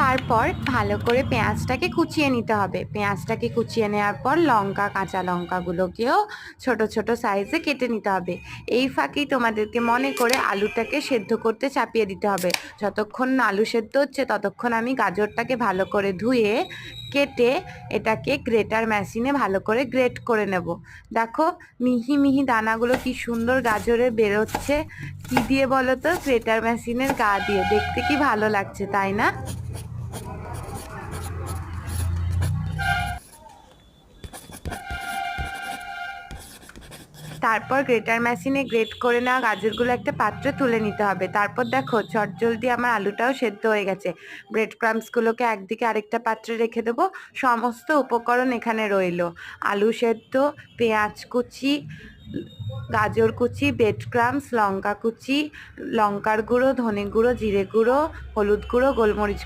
তারপর ভালো করে পেঁয়াজটাকে কুচিয়ে নিতে হবে। পেঁয়াজটাকে কুচিয়ে নেওয়ার পর লঙ্কা, কাঁচা লঙ্কাগুলোকেও ছোট ছোট সাইজে কেটে নিতে হবে। এই ফাঁকেই তোমাদেরকে মনে করে আলুটাকে সেদ্ধ করতে চাপিয়ে দিতে হবে। যতক্ষণ না আলু সেদ্ধ হচ্ছে ততক্ষণ আমি গাজরটাকে ভালো করে ধুয়ে কেটে এটাকে গ্রেটার মেশিনে ভালো করে গ্রেট করে নেব। দেখো মিহি মিহি দানাগুলো কি সুন্দর গাজরে বেরোচ্ছে। কি দিয়ে বলো তো? গ্রেটার মেশিনের গা দিয়ে। দেখতে কি ভালো লাগছে, তাই না? তারপর গ্রেটার মেশিনে গ্রেট করে নেওয়া গাজরগুলো একটা পাত্রে তুলে নিতে হবে। তারপর দেখো চটজলদি আমার আলুটাও সেদ্ধ হয়ে গেছে। ব্রেড ক্রাম্বসগুলোকে একদিকে আরেকটা পাত্রে রেখে দেবো। সমস্ত উপকরণ এখানে রইলো: আলু সেদ্ধ, পেঁয়াজ কুচি, গাজর কুচি, ব্রেড ক্রাম্বস, লঙ্কা কুচি, লঙ্কার গুঁড়ো, ধনে গুঁড়ো, জিরে গুঁড়ো, হলুদ গুঁড়ো, গোলমরিচ